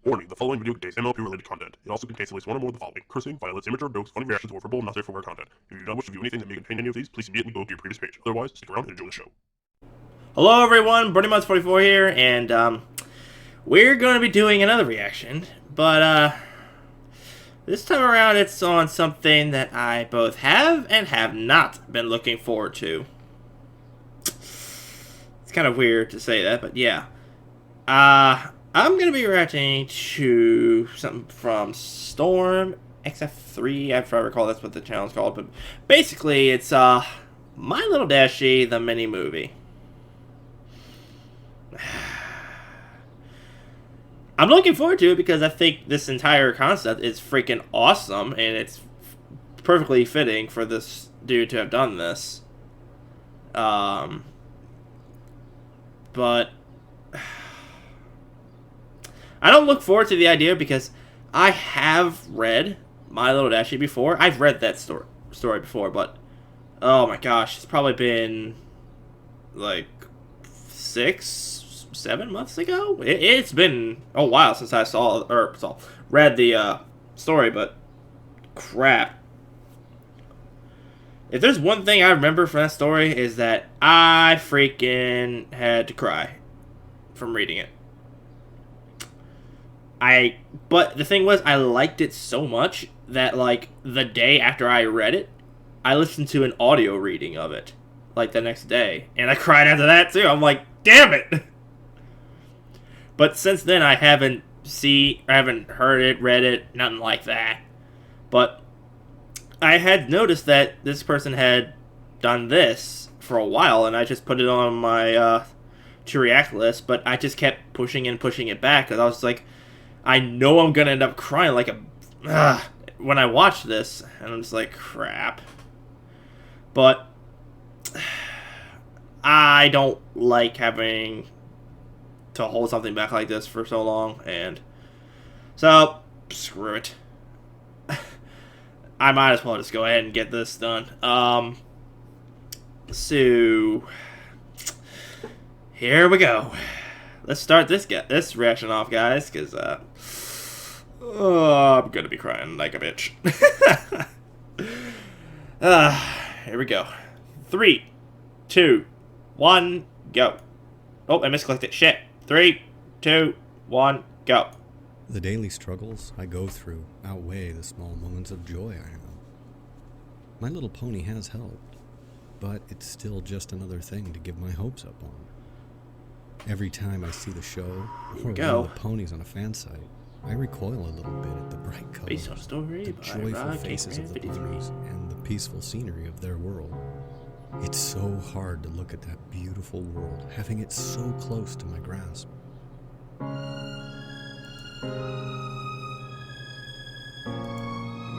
Warning, the following video contains MLP-related content. It also contains at least one or more of the following: cursing, violence, immature jokes, funny reactions, or verbal, not safe for work content. If you do not wish to view anything that may contain any of these, please immediately go to your previous page. Otherwise, stick around and enjoy the show. Hello everyone, Brony44 here, and we're going to be doing another reaction, but this time around it's on something that I both have and have not been looking forward to. It's kind of weird to say that, but yeah. I'm going to be reacting to something from Storm XF3, if I recall that's what the channel's called, but basically it's My Little Dashie, the mini movie. I'm looking forward to it because I think this entire concept is freaking awesome, and it's perfectly fitting for this dude to have done this. But I don't look forward to the idea because I have read My Little Dashie before. I've read that story before, but oh my gosh, it's probably been like 6-7 months ago. It's been a while since I read the story, but crap. If there's one thing I remember from that story is that I freaking had to cry from reading it. But the thing was, I liked it so much that, like, the day after I read it, I listened to an audio reading of it, like, the next day. And I cried after that, too. I'm like, damn it! But since then, I haven't heard it, read it, nothing like that. But I had noticed that this person had done this for a while, and I just put it on my to react list, but I just kept pushing it back, because I was like, I know I'm gonna end up crying like a when I watch this, and I'm just like, crap. But I don't like having to hold something back like this for so long, and so screw it. I might as well just go ahead and get this done. So here we go. Let's start this reaction off, guys, because I'm gonna be crying like a bitch. Here we go. 3, 2, 1, go. Oh, I misclicked it. Shit. 3, 2, 1, go. The daily struggles I go through outweigh the small moments of joy I have. My Little Pony has helped, but it's still just another thing to give my hopes up on. Every time I see the show or one of the ponies on a fan site, I recoil a little bit at the bright colors, the joyful faces of the ponies, and the peaceful scenery of their world. It's so hard to look at that beautiful world, having it so close to my grasp.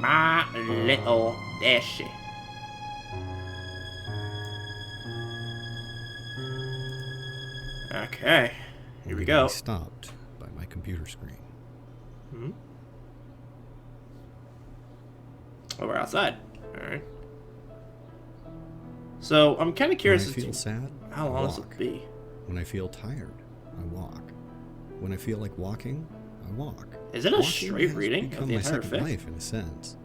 My Little Dashie. Okay, here we go. Stopped by my computer screen. Oh, we're outside. All right. So I'm kind of curious. When I feel sad, how long this will be. When I feel tired, I walk. When I feel like walking, I walk. Is it a straight reading of the entire fic? Life, in a sense.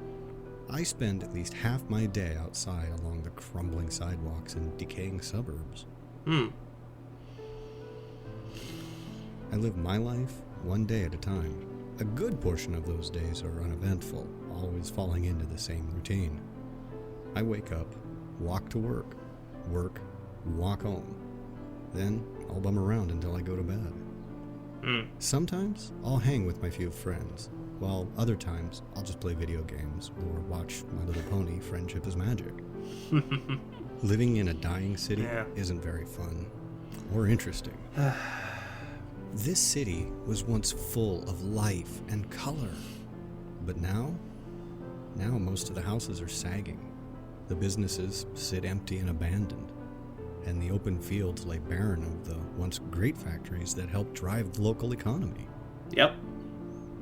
I spend at least half my day outside along the crumbling sidewalks and decaying suburbs. I live my life one day at a time. A good portion of those days are uneventful, always falling into the same routine. I wake up, walk to work, walk home. Then I'll bum around until I go to bed. Sometimes I'll hang with my few friends, while other times I'll just play video games or watch My Little Pony Friendship is Magic. Living in a dying city isn't very fun or interesting. This city was once full of life and color, but now most of the houses are sagging. The businesses sit empty and abandoned, and the open fields lay barren of the once great factories that helped drive the local economy. Yep.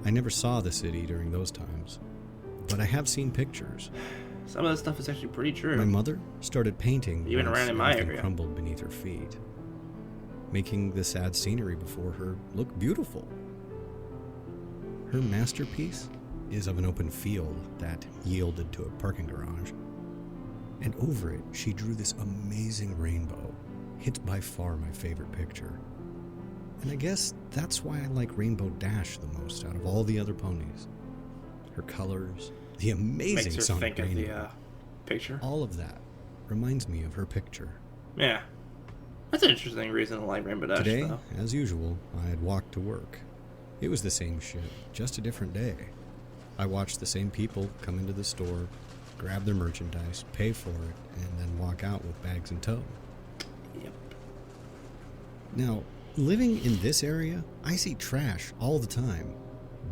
I never saw the city during those times, but I have seen pictures. Some of this stuff is actually pretty true. My mother started painting even around in my area. Crumbled beneath her feet, making the sad scenery before her look beautiful. Her masterpiece is of an open field that yielded to a parking garage. And over it, she drew this amazing rainbow. It's by far my favorite picture. And I guess that's why I like Rainbow Dash the most out of all the other ponies. Her colors, the amazing Makes her sonic think of rainbow, the picture. all of that reminds me of her picture. Yeah. That's an interesting reason to like Rainbow Dash, Today, though. as usual, I had walked to work. It was the same shit, just a different day. I watched the same people come into the store, grab their merchandise, pay for it, and then walk out with bags in tow. Yep. Now, living in this area, I see trash all the time.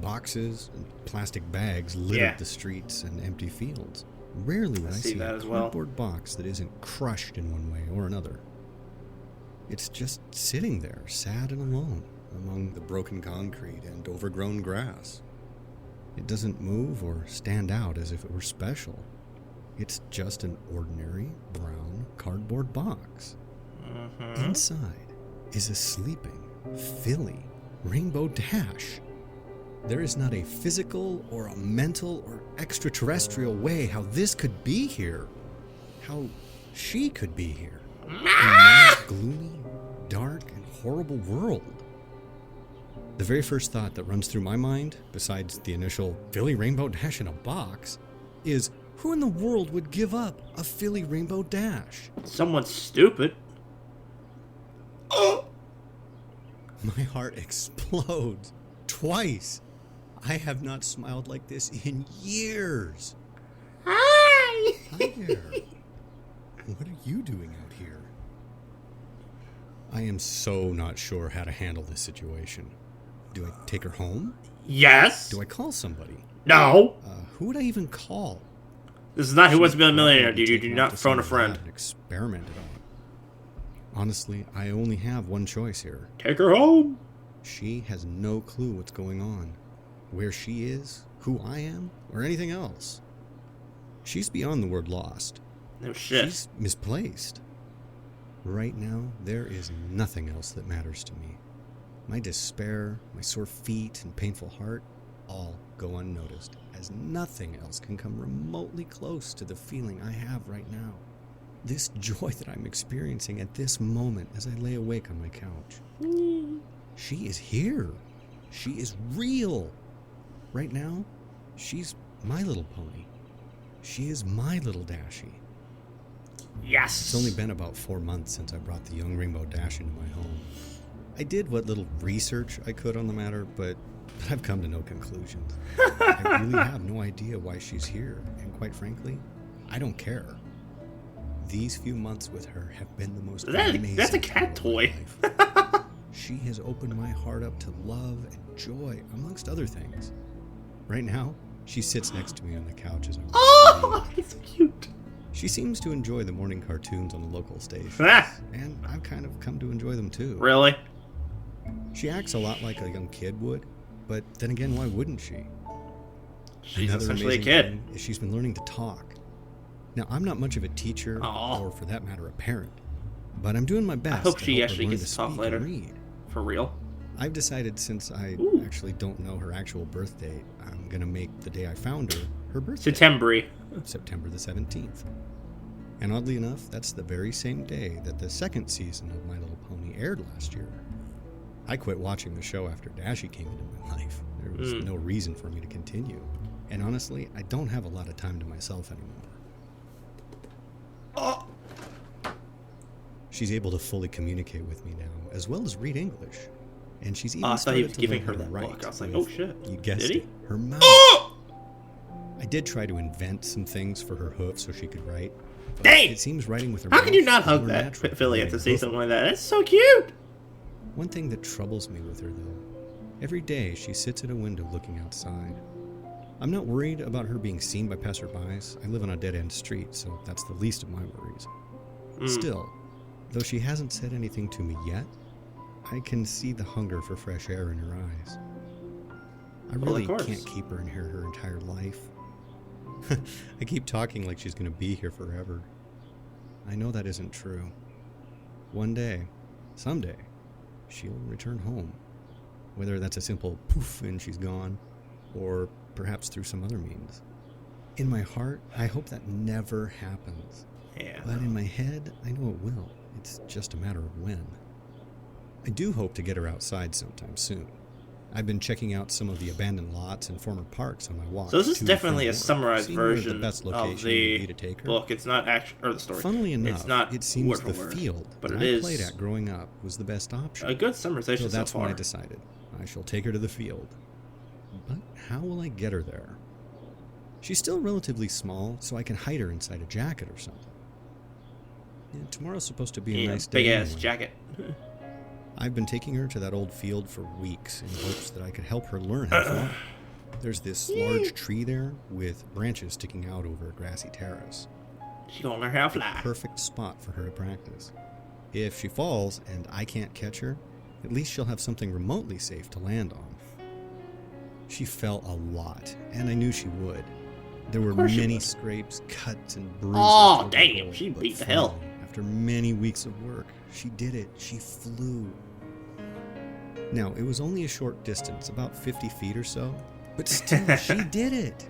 Boxes and plastic bags litter the streets and empty fields. Rarely would I see that a as well. cardboard box that isn't crushed in one way or another. It's just sitting there, sad and alone, among the broken concrete and overgrown grass. It doesn't move or stand out as if it were special. It's just an ordinary brown cardboard box. Mm-hmm. Inside is a sleeping, filly Rainbow Dash. There is not a physical or a mental or extraterrestrial way how this could be here. How she could be here. In my gloomy, dark, and horrible world. The very first thought that runs through my mind, besides the initial filly Rainbow Dash in a box, is who in the world would give up a filly Rainbow Dash? Someone stupid. My heart explodes. Twice. I have not smiled like this in years. Hi! Hi there. What are you doing out here? I am so not sure how to handle this situation. Do I take her home? Yes. Do I call somebody? No. Who would I even call? This is not Who Wants to Be a Millionaire, Probably dude. You take do her not to phone a some friend. lab and experiment it on. Honestly, I only have one choice here. Take her home. She has no clue what's going on, where she is, who I am, or anything else. She's beyond the word lost. No shit. She's misplaced. Right now, there is nothing else that matters to me. My despair, my sore feet, and painful heart all go unnoticed, as nothing else can come remotely close to the feeling I have right now. This joy that I'm experiencing at this moment as I lay awake on my couch. She is here. She is real. Right now, she's my little pony. She is my little Dashie. Yes. It's only been about 4 months since I brought the young Rainbow Dash into my home. I did what little research I could on the matter, but I've come to no conclusions. I really have no idea why she's here, and quite frankly, I don't care. These few months with her have been the most amazing. That's a cat time of my toy. life. She has opened my heart up to love and joy, amongst other things. Right now, she sits next to me on the couch as I Oh, he's so cute. She seems to enjoy the morning cartoons on the local station, Ah, and I've kind of come to enjoy them too. really? She acts a lot like a young kid would, but then again, why wouldn't she? She's Another essentially a amazing kid. thing is she's been learning to talk. Now, I'm not much of a teacher, Aw. or for that matter, a parent, but I'm doing my best hope to she help her actually learn gets to to talk speak later. and read. For real? I've decided, since I Ooh. actually don't know her actual birth date, I'm gonna make the day I found her birthday. September. September the 17th. And oddly enough, that's the very same day that the second season of My Little Pony aired last year. I quit watching the show after Dashie came into my life. There was no reason for me to continue. And honestly, I don't have a lot of time to myself anymore. Oh. She's able to fully communicate with me now, as well as read English. And she's even I thought he started was to giving learn her how to that write book. I was like, with, oh shit. you guessed Did he? it, her mouth. Oh! I did try to invent some things for her hoof so she could write. But Dang! it seems writing with her How mouth can you not is hug more that natural Philly than to writing see hoof. something like that? That's so cute! One thing that troubles me with her, though, every day she sits at a window looking outside. I'm not worried about her being seen by passerbys. I live on a dead-end street, so that's the least of my worries. Still, though she hasn't said anything to me yet, I can see the hunger for fresh air in her eyes. I Well, really of course. can't keep her in here her entire life. I keep talking like she's going to be here forever. I know that isn't true. One day, someday, she'll return home. Whether that's a simple poof and she's gone, or perhaps through some other means. In my heart, I hope that never happens. Yeah. But in my head, I know it will. It's just a matter of when. I do hope to get her outside sometime soon. I've been checking out some of the abandoned lots and former parks on my walk. So this is to definitely and a from work, summarized seeing where version the best of location the would be to take her. book. It's not actually, or the story. Funnily enough, it's not it seems word the for word, field but that it I is played at growing up was the best option. a good summarization So that's so when far. I decided I shall take her to the field. But how will I get her there? She's still relatively small, so I can hide her inside a jacket or something. Yeah, tomorrow's supposed to be a nice day. Big ass anyway. jacket. I've been taking her to that old field for weeks in hopes that I could help her learn how to fly. There's this large tree there with branches sticking out over a grassy terrace. She gonna learn how to fly. Perfect spot for her to practice. If she falls and I can't catch her, at least she'll have something remotely safe to land on. She fell a lot, and I knew she would. There were course she many would. scrapes, cuts, and bruises. Oh, through her damn, goal, she but beat the hell. finally, after many weeks of work, she did it. She flew. Now, it was only a short distance, about 50 feet or so, but still, she did it.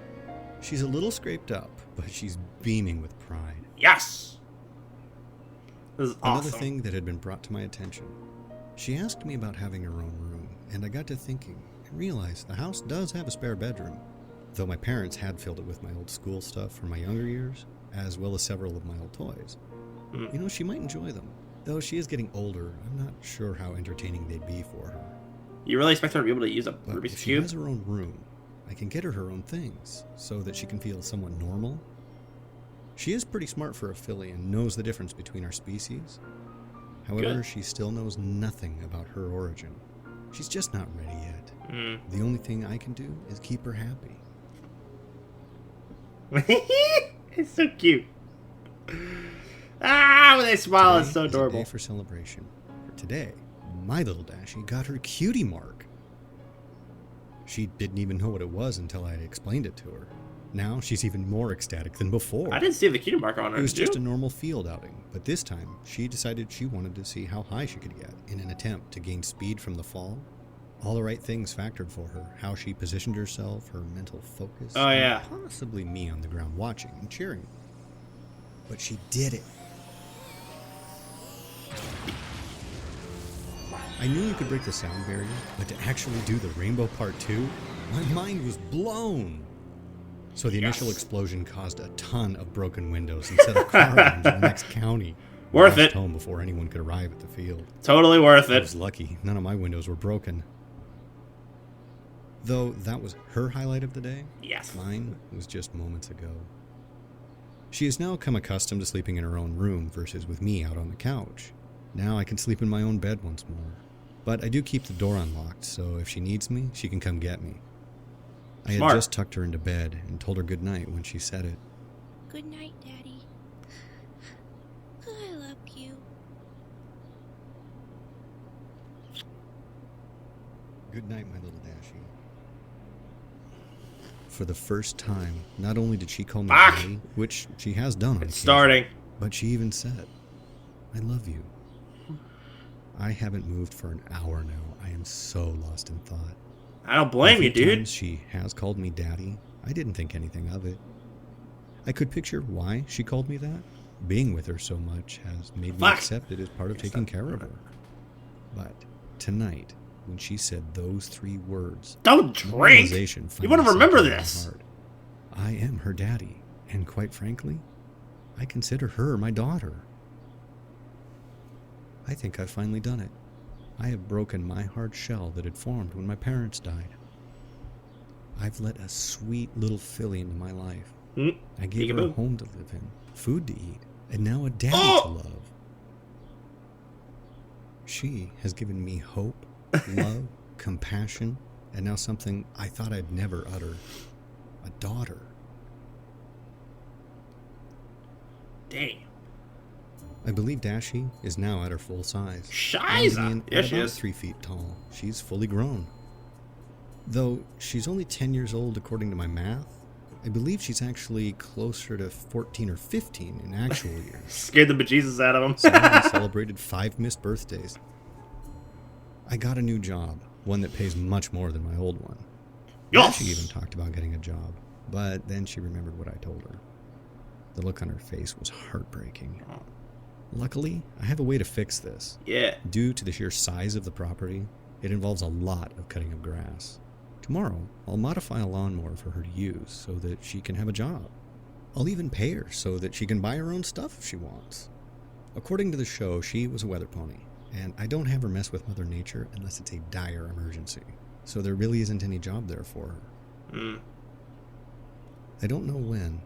She's a little scraped up, but she's beaming with pride. Yes! This is Another awesome. thing that had been brought to my attention. She asked me about having her own room, and I got to thinking and realized the house does have a spare bedroom, though my parents had filled it with my old school stuff from my younger years, as well as several of my old toys. Mm. You know, she might enjoy them. Though she is getting older, I'm not sure how entertaining they'd be for her. You really expect her to be able to use a But Rubik's if she Cube? has her own room, I can get her own things, so that she can feel somewhat normal. She is pretty smart for a filly and knows the difference between our species. However, Good. she still knows nothing about her origin. She's just not ready yet. Mm. The only thing I can do is keep her happy. It's so cute. Ah, when they smile, it's Today so is a adorable. day for celebration. For today, my little Dashie got her cutie mark. She didn't even know what it was until I explained it to her. Now she's even more ecstatic than before. I didn't see the cutie mark on her. It was did just a you? normal field outing, but this time she decided she wanted to see how high she could get in an attempt to gain speed from the fall. All the right things factored for her, how she positioned herself, her mental focus, Oh, and yeah. possibly me on the ground watching and cheering. But she did it. I knew you could break the sound barrier, but to actually do the Rainbow Part 2, my mind was blown. So the initial Yes. explosion caused a ton of broken windows and set a car alarm in the next county. We Worth rushed it. home before anyone could arrive at the field. Totally worth I it. was lucky. None of my windows were broken. Though that was her highlight of the day, Yes. mine was just moments ago. She has now come accustomed to sleeping in her own room versus with me out on the couch. Now I can sleep in my own bed once more. But I do keep the door unlocked, so if she needs me, she can come get me. I had Smart. just tucked her into bed and told her goodnight when she said it. Good night, Daddy. I love you. Good night, my little Dashie. For the first time, not only did she call me Fuck! Daddy, which she has done on It's occasion, starting. but she even said, I love you. I haven't moved for an hour now. I am so lost in thought. I don't blame you, The few dude. times she has called me Daddy, I didn't think anything of it. I could picture why she called me that. Being with her so much has made me Fuck! accept it as part of Yes, taking that- care of her. But tonight, when she said those 3 words, Don't drink. realization You finally want to remember sank into my this. heart. I am her daddy, and quite frankly, I consider her my daughter. I think I've finally done it. I have broken my hard shell that had formed when my parents died. I've let a sweet little filly into my life. Mm. I gave her a Peekaboo. home to live in, food to eat, and now a daddy Oh! to love. She has given me hope, love, compassion, and now something I thought I'd never utter. A daughter. Dang. I believe Dashie is now at her full size. Shiza. rounding in Yes, at she about is. 3 feet tall. She's fully grown. Though she's only 10 years old according to my math, I believe she's actually closer to 14 or 15 in actual years. Scared the bejesus out of him. Someone celebrated 5 missed birthdays. I got a new job, one that pays much more than my old one. Yes! She even talked about getting a job, but then she remembered what I told her. The look on her face was heartbreaking. Luckily, I have a way to fix this. Yeah. Due to the sheer size of the property, it involves a lot of cutting of grass. Tomorrow, I'll modify a lawnmower for her to use so that she can have a job. I'll even pay her so that she can buy her own stuff if she wants. According to the show, she was a weather pony, and I don't have her mess with Mother Nature unless it's a dire emergency. So there really isn't any job there for her. I don't know when,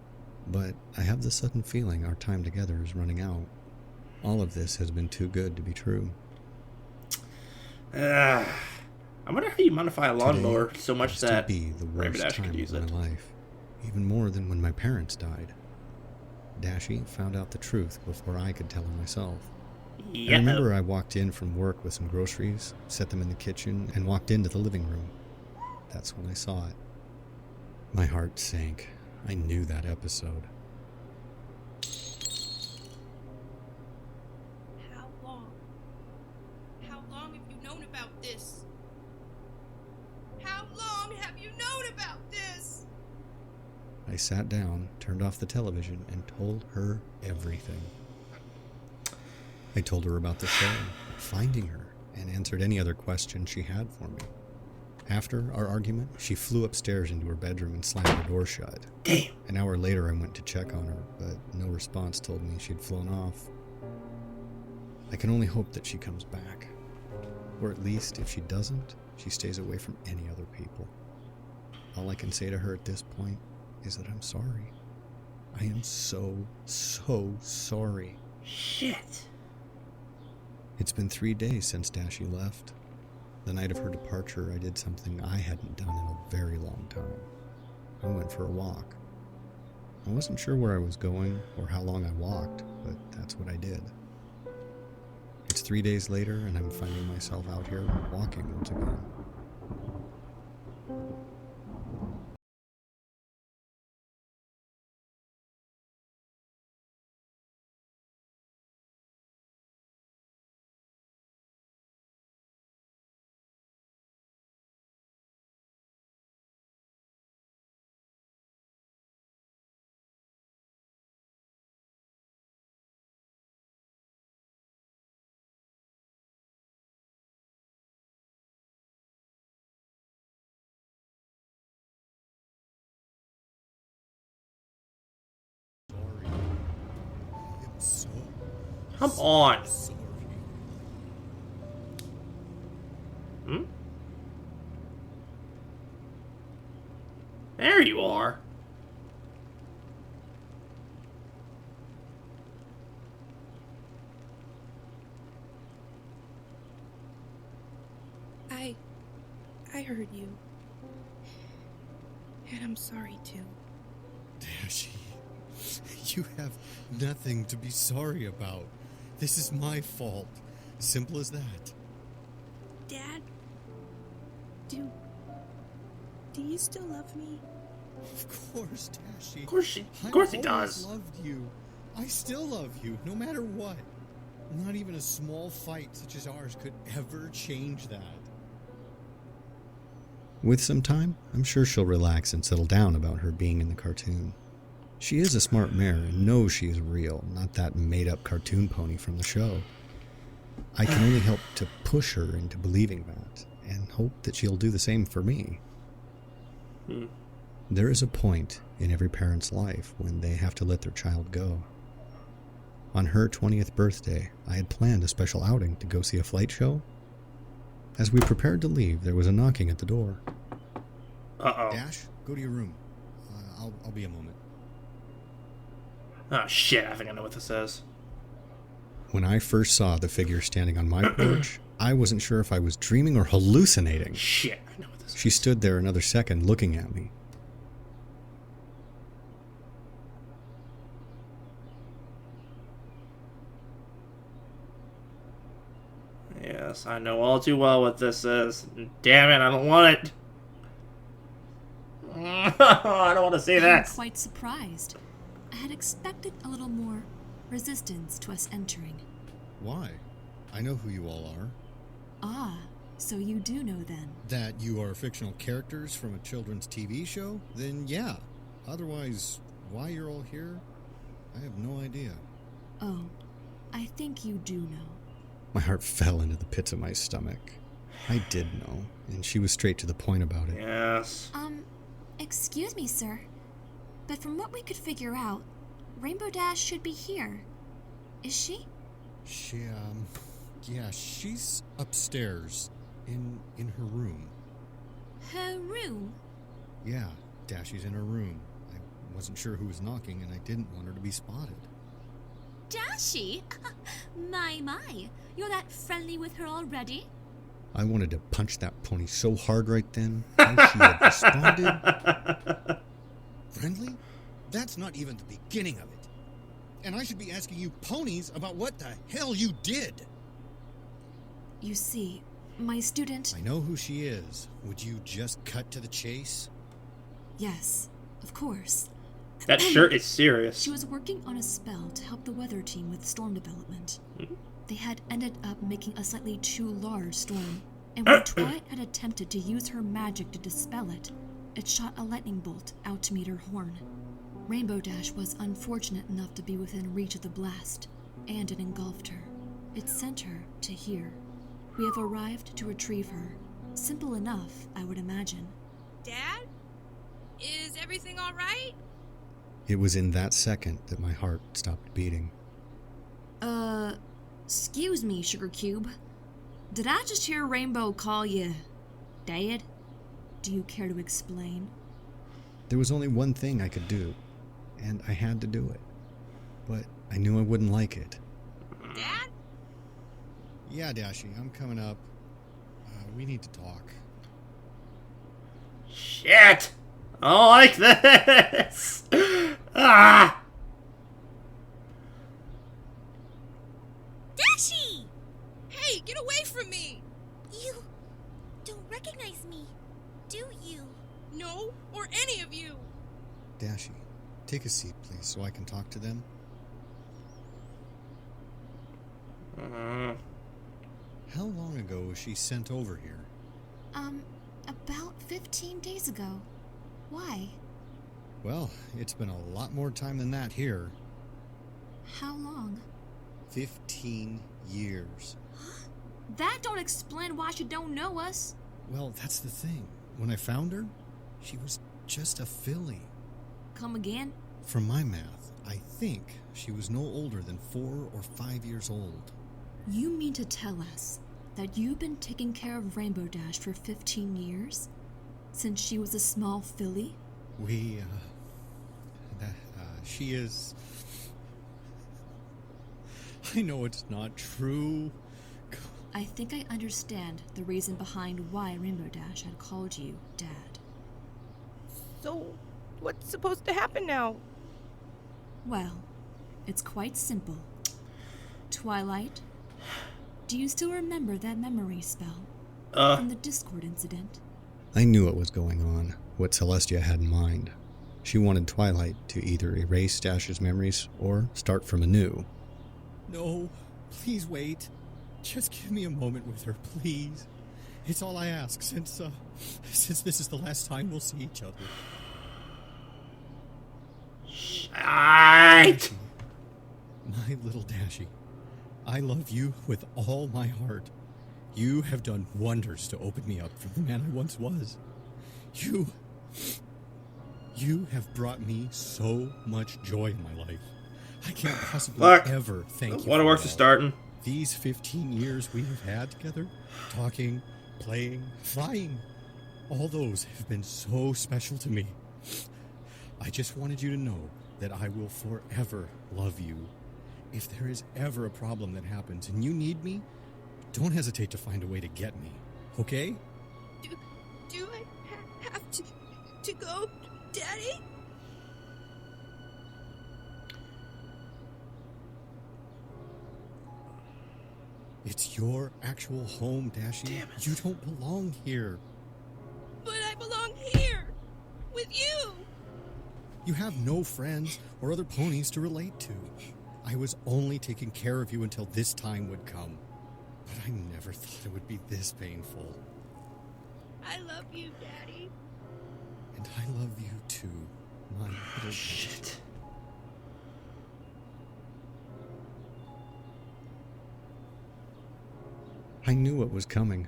but I have the sudden feeling our time together is running out. All of this has been too good to be true. I wonder how you modify a lawnmower Today so much used to that be the worst Dash time could use of it. my life, even more than when my parents died. Dashie found out the truth before I could tell her myself. Yeah. I remember I walked in from work with some groceries, set them in the kitchen, and walked into the living room. That's when I saw it. My heart sank. I knew that episode. How long? How long have you known about this? How long have you known about this? I sat down, turned off the television, and told her everything. I told her about the show, finding her, and answered any other questions she had for me. After our argument, she flew upstairs into her bedroom and slammed the door shut. Damn. An hour later, I went to check on her, but no response told me she'd flown off. I can only hope that she comes back. Or at least, if she doesn't, she stays away from any other people. All I can say to her at this point is that I'm sorry. I am so sorry. Shit. It's been 3 days since Dashie left. The night of her departure, I did something I hadn't done in a very long time. I went for a walk. I wasn't sure where I was going or how long I walked, but that's what I did. It's 3 days later, and I'm finding myself out here walking once again. Come on. There you are. I heard you. And I'm sorry too. Dashie, you have nothing to be sorry about. This is my fault. Simple as that. Dad, do you still love me? Of course, Dashie. Of course he I've does. always loved you. I still love you, no matter what. Not even a small fight such as ours could ever change that. With some time, I'm sure she'll relax and settle down about her being in the cartoon. She is a smart mare and knows she is real, not that made-up cartoon pony from the show. I can only help to push her into believing that, and hope that she'll do the same for me. There is a point in every parent's life when they have to let their child go. On her 20th birthday, I had planned a special outing to go see a flight show. As we prepared to leave, there was a knocking at the door. Uh-oh. Dash, go to your room. I'll be a moment. Oh, shit. I think I know what this is. When I first saw the figure standing on my porch, I wasn't sure if I was dreaming or hallucinating. Shit. I know what this is. She stood there another second looking at me. Yes, I know all too well what this is. Damn it, I don't want it. I don't want to see I'm that. quite surprised. I had expected a little more resistance to us entering. Why? I know who you all are. Ah, So you do know then? That you are fictional characters from a children's TV show? Then yeah. Otherwise, why you're all here, I have no idea. Oh, I think you do know. My heart fell into the pits of my stomach. I did know, and she was straight to the point about it. Yes. Excuse me, sir. But from what we could figure out, Rainbow Dash should be here. Is she? Yeah, she's upstairs, in her room. Her room? Yeah, Dashie's in her room. I wasn't sure who was knocking, and I didn't want her to be spotted. Dashie? My. You're that friendly with her already? I wanted to punch that pony so hard right then. How she had responded. Friendly? That's not even the beginning of it. And I should be asking you ponies about what the hell you did. You see, my student... I know who she is. Would you just cut to the chase? Yes, of course. That shirt is serious. She was working on a spell to help the weather team with storm development. They had ended up making a slightly too large storm, and when Twilight had attempted to use her magic to dispel it, it shot a lightning bolt out to meet her horn. Rainbow Dash was unfortunate enough to be within reach of the blast, and it engulfed her. It sent her to here. We have arrived to retrieve her. Simple enough, I would imagine. Dad? Is everything all right? It was in that second that my heart stopped beating. Excuse me, Sugar Cube. Did I just hear Rainbow call you Dad? Do you care to explain? There was only one thing I could do, and I had to do it. But I knew I wouldn't like it. Dad? Yeah, Dashie, I'm coming up. We need to talk. Shit! I don't like this! Ah! Dashie! Hey, get away from me! You don't recognize me, do you? No, or any of you! Dashie, take a seat, please, so I can talk to them. How long ago was she sent over here? About 15 days ago. Why? Well, it's been a lot more time than that here. How long? 15 years. That don't explain why she don't know us. Well, that's the thing. When I found her, she was just a filly. Come again? From my math, I think she was no older than 4 or 5 years old. You mean to tell us that you've been taking care of Rainbow Dash for 15 years? Since she was a small filly? She is... I know it's not true. I think I understand the reason behind why Rainbow Dash had called you Dad. So, what's supposed to happen now? Well, it's quite simple. Twilight, do you still remember that memory spell from the Discord incident? I knew what was going on, what Celestia had in mind. She wanted Twilight to either erase Dash's memories or start from anew. No, please wait. Just give me a moment with her, please. It's all I ask, since this is the last time we'll see each other. Shite! My little Dashie, I love you with all my heart. You have done wonders to open me up from the man I once was. You have brought me so much joy in my life. I can't possibly ever thank you. Waterworks is starting. These 15 years we have had together, talking, playing, flying, all those have been so special to me. I just wanted you to know that I will forever love you. If there is ever a problem that happens and you need me, don't hesitate to find a way to get me, okay? Do I have to go, Daddy? It's your actual home, Dashie. Damn it. You don't belong here. But I belong here, with you! You have no friends or other ponies to relate to. I was only taking care of you until this time would come. But I never thought it would be this painful. I love you, Daddy. And I love you too, my little Shit. I knew what was coming,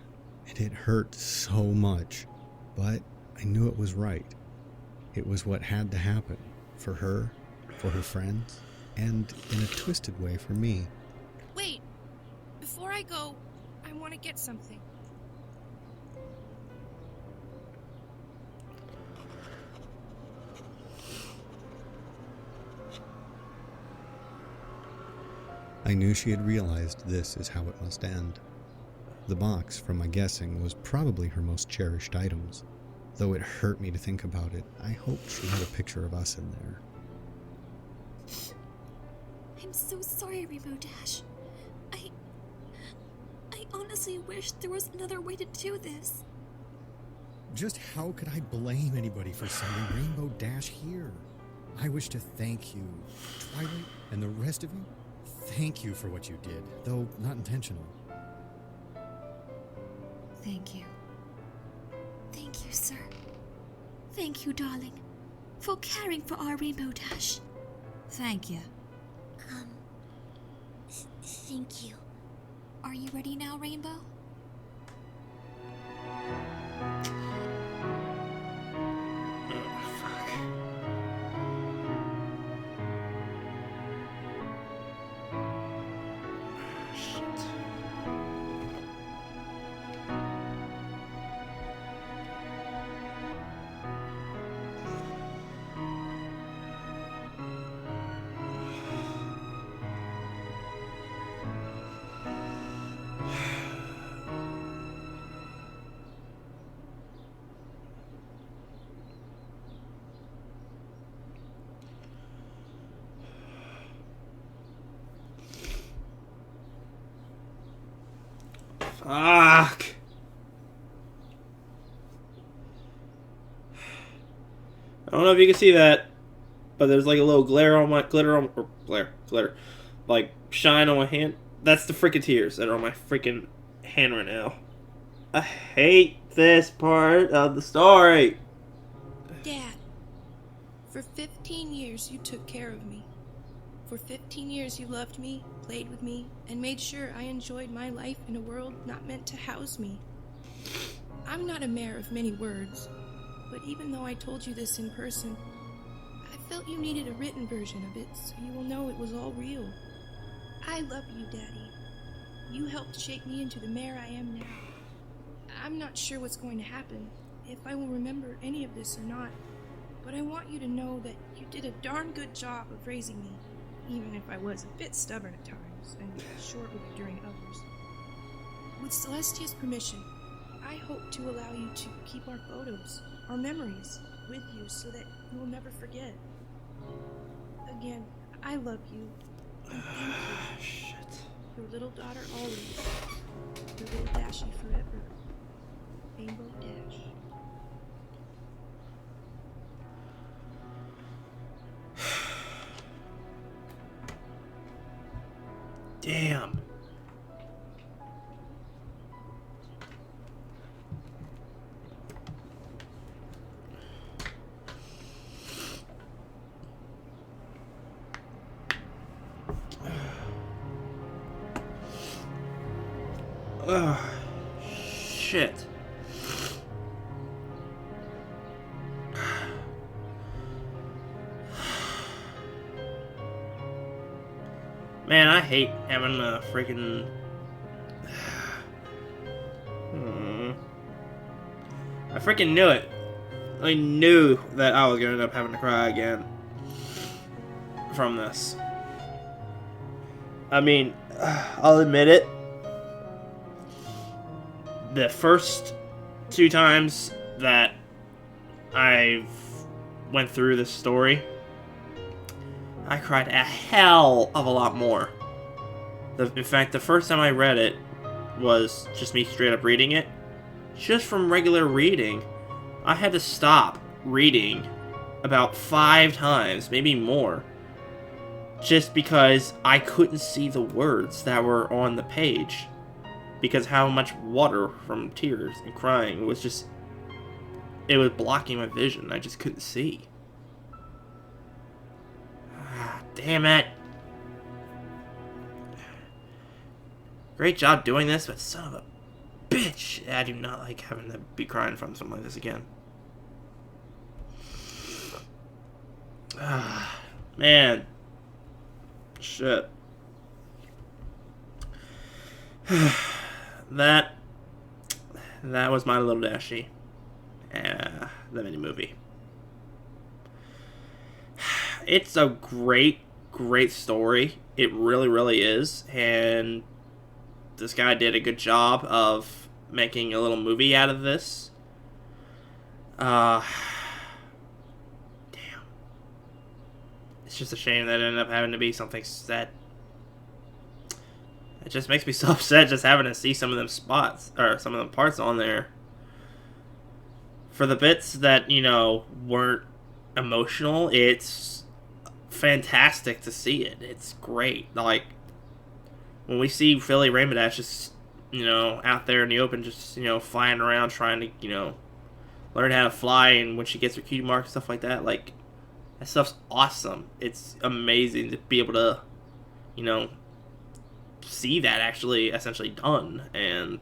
and it hurt so much, but I knew it was right. It was what had to happen, for her, for her friends, and in a twisted way for me. Wait, before I go, I want to get something. I knew she had realized this is how it must end. The box, from my guessing, was probably her most cherished items. Though it hurt me to think about it, I hoped she had a picture of us in there. I'm so sorry, Rainbow Dash. I honestly wish there was another way to do this. Just how could I blame anybody for sending Rainbow Dash here? I wish to thank you, Twilight, and the rest of you. Thank you for what you did, though not intentional. Thank you. Thank you, sir. Thank you, darling, for caring for our Rainbow Dash. Thank you. Thank you. Are you ready now, Rainbow? Fuck. I don't know if you can see that, but there's like a little glitter, like shine on my hand. That's the freaking tears that are on my freaking hand right now. I hate this part of the story. Dad, for 15 years you took care of me. For 15 years you loved me, played with me, and made sure I enjoyed my life in a world not meant to house me. I'm not a mare of many words, but even though I told you this in person, I felt you needed a written version of it so you will know it was all real. I love you, Daddy. You helped shape me into the mare I am now. I'm not sure what's going to happen, if I will remember any of this or not, but I want you to know that you did a darn good job of raising me, even if I was a bit stubborn at times and short with enduring others. With Celestia's permission, I hope to allow you to keep our photos, our memories, with you so that you will never forget. Again, I love you. And thank you. Shit. Your little daughter always. Your little Dashie forever. Rainbow Dash. Damn. Ugh. Shit. Man, I hate having a freaking... I freaking knew it. I knew that I was gonna end up having to cry again from this. I mean, I'll admit it. The first 2 times that I've went through this story, I cried a hell of a lot more. In fact, the first time I read it was just me straight up reading it. Just from regular reading, I had to stop reading about 5 times, maybe more, just because I couldn't see the words that were on the page. because how much water from tears and crying was just, it was blocking my vision. I just couldn't see. Ah, damn it. Great job doing this, but son of a bitch, I do not like having to be crying from something like this again. Ah, man. Shit. That was my little Dashie. The mini movie. It's a great story. It really, really is. And this guy did a good job of making a little movie out of this. Damn. It's just a shame that it ended up having to be something that... It just makes me so upset just having to see some of them spots, or some of them parts on there. For the bits that, you know, weren't emotional, it's fantastic to see it. It's great. Like, when we see Philly Rainbow Dash just, you know, out there in the open, just, you know, flying around trying to, you know, learn how to fly, and when she gets her cutie mark and stuff like that, like, that stuff's awesome. It's amazing to be able to, you know, see that actually essentially done. And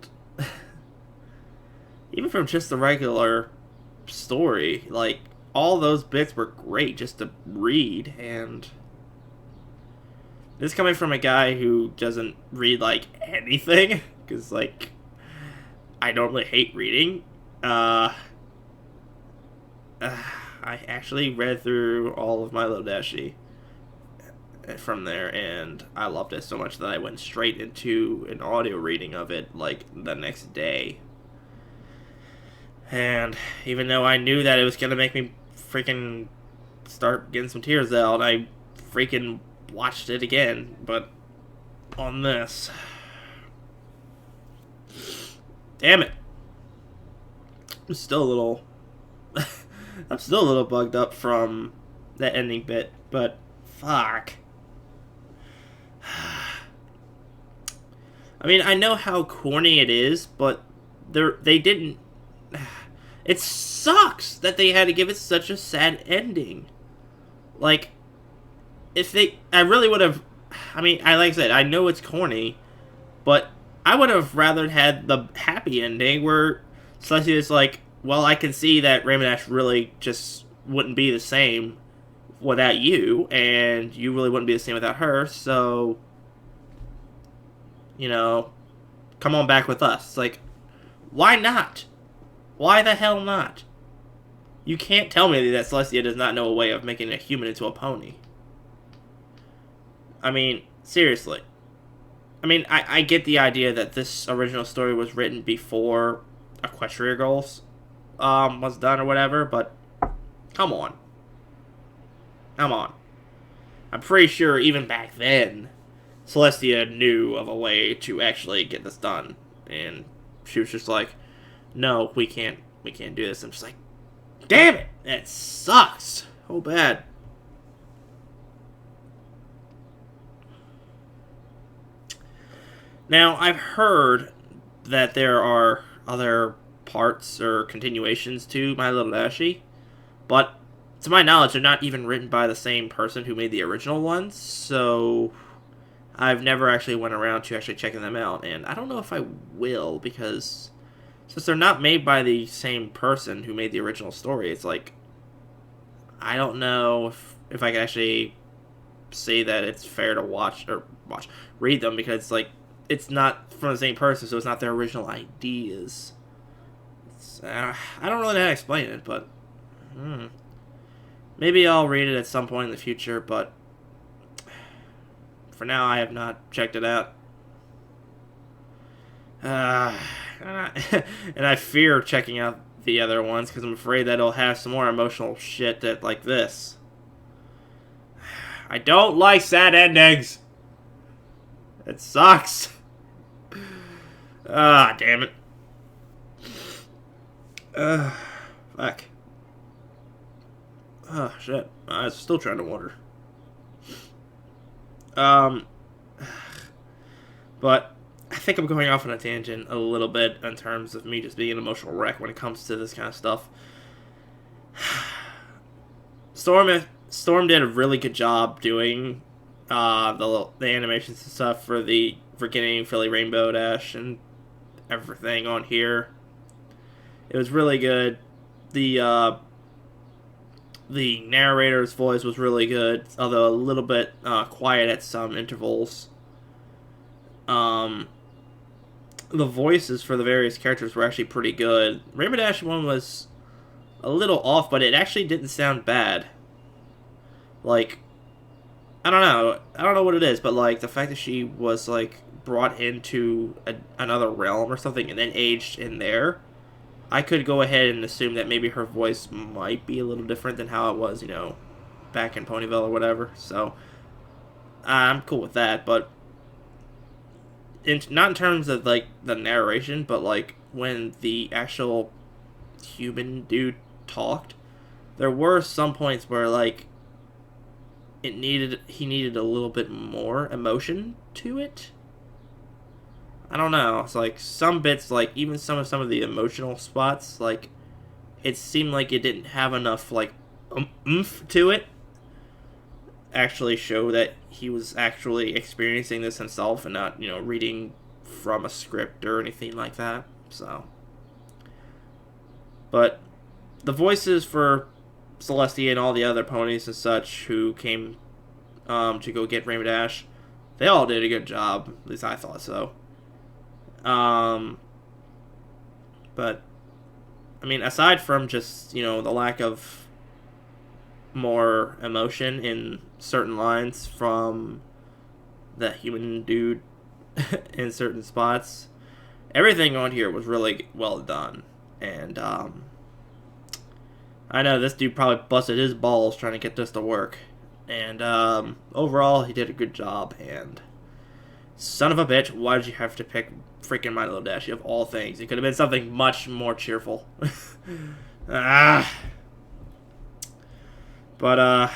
even from just the regular story, like, all those bits were great just to read. And this is coming from a guy who doesn't read like anything, because like I normally hate reading. I actually read through all of My Little Dashie from there, and I loved it so much that I went straight into an audio reading of it like the next day. And even though I knew that it was gonna make me freaking start getting some tears out, I freaking watched it again, but on this. Damn it. I'm still a little I'm still a little bugged up from that ending bit, but fuck. I mean, I know how corny it is, but they didn't... It sucks that they had to give it such a sad ending. Like, if they... I really would have... I mean, like I said, I know it's corny, but I would have rather had the happy ending where Celestia is like, well, I can see that Rainbow Dash really just wouldn't be the same without you, and you really wouldn't be the same without her, so, you know, come on back with us. It's like, why not? Why the hell not? You can't tell me that Celestia does not know a way of making a human into a pony. I mean, seriously. I mean, I get the idea that this original story was written before Equestria Girls was done or whatever, but come on. Come on. I'm pretty sure even back then, Celestia knew of a way to actually get this done. And she was just like, no, we can't do this. I'm just like, damn it! That sucks so bad. Now, I've heard that there are other parts or continuations to My Little Dashie, but to my knowledge, they're not even written by the same person who made the original ones, so I've never actually went around to actually checking them out, and I don't know if I will, because since they're not made by the same person who made the original story, it's like, I don't know if I can actually say that it's fair to read them, because like, it's not from the same person, so it's not their original ideas. I don't really know how to explain it, but maybe I'll read it at some point in the future, but for now I have not checked it out. And I fear checking out the other ones, because I'm afraid that it'll have some more emotional shit that like this. I don't like sad endings. It sucks. Ah, damn it. Fuck. Oh, shit. I was still trying to water. But think I'm going off on a tangent a little bit in terms of me just being an emotional wreck when it comes to this kind of stuff. Storm did a really good job doing the animations and stuff for getting Philly Rainbow Dash and everything on here. It was really good. The narrator's voice was really good, although a little bit quiet at some intervals. The voices for the various characters were actually pretty good. Rainbow Dash one was a little off, but it actually didn't sound bad. Like, I don't know what it is, but like the fact that she was like brought into another realm or something and then aged in there, I could go ahead and assume that maybe her voice might be a little different than how it was, back in Ponyville or whatever. So I'm cool with that, but not in terms of like the narration, but like when the actual human dude talked, there were some points where like he needed a little bit more emotion to it. I don't know. It's like some bits, like even some of the emotional spots, like it seemed like it didn't have enough like oomph to it. Actually show that he was actually experiencing this himself and not, reading from a script or anything like that. So, but the voices for Celestia and all the other ponies and such who came to go get Rainbow Dash, they all did a good job. At least I thought so. But I mean, aside from just, the lack of more emotion in certain lines from the human dude in certain spots, everything on here was really well done. And I know this dude probably busted his balls trying to get this to work. And overall, he did a good job. And son of a bitch, why did you have to pick freaking My Little Dashie of all things? It could have been something much more cheerful. But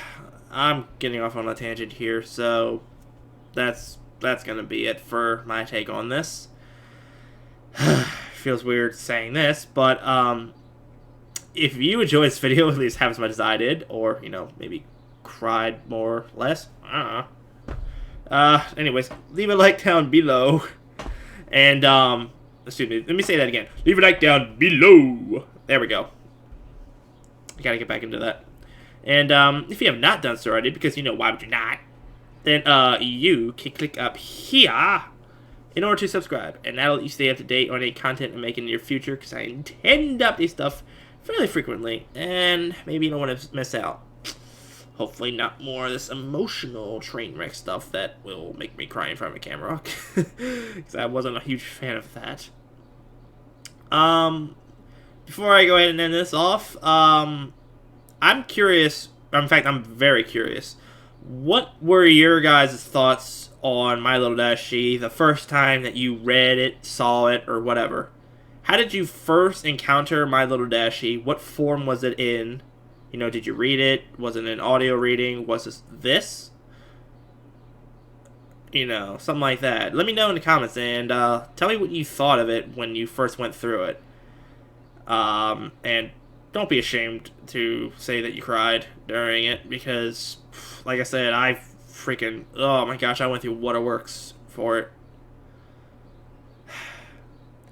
I'm getting off on a tangent here, so that's gonna be it for my take on this. Feels weird saying this, but if you enjoyed this video, at least have as much as I did, or maybe cried more or less, I don't know. Anyways, leave a like down below, and excuse me, let me say that again. Leave a like down below. There we go. I gotta get back into that. And if you have not done so already, because why would you not, then you can click up here in order to subscribe. And that'll let you stay up to date on any content I make in the near future, because I intend to update stuff fairly frequently. And maybe you don't want to miss out. Hopefully not more of this emotional train wreck stuff that will make me cry in front of a camera. Because I wasn't a huge fan of that. Before I go ahead and end this off, I'm curious, in fact, I'm very curious. What were your guys' thoughts on My Little Dashie the first time that you read it, saw it, or whatever? How did you first encounter My Little Dashie? What form was it in? Did you read it? Was it an audio reading? Was it this? Something like that. Let me know in the comments, and tell me what you thought of it when you first went through it. And don't be ashamed to say that you cried during it, because, like I said, oh my gosh, I went through Waterworks for it.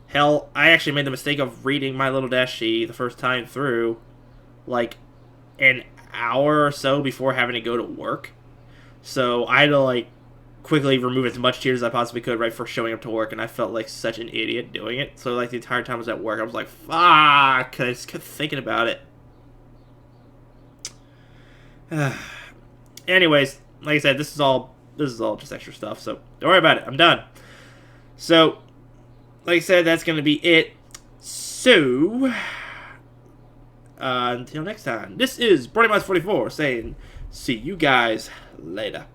Hell, I actually made the mistake of reading My Little Dashie the first time through, like, an hour or so before having to go to work. So I had to, like, quickly remove as much tears as I possibly could right before showing up to work, and I felt like such an idiot doing it. So, like, the entire time I was at work, I was like, fuck, I just kept thinking about it. Anyways, like I said, this is all just extra stuff, so don't worry about it. I'm done. So, like I said, that's going to be it. So, until next time, this is Brony 44 saying, see you guys later.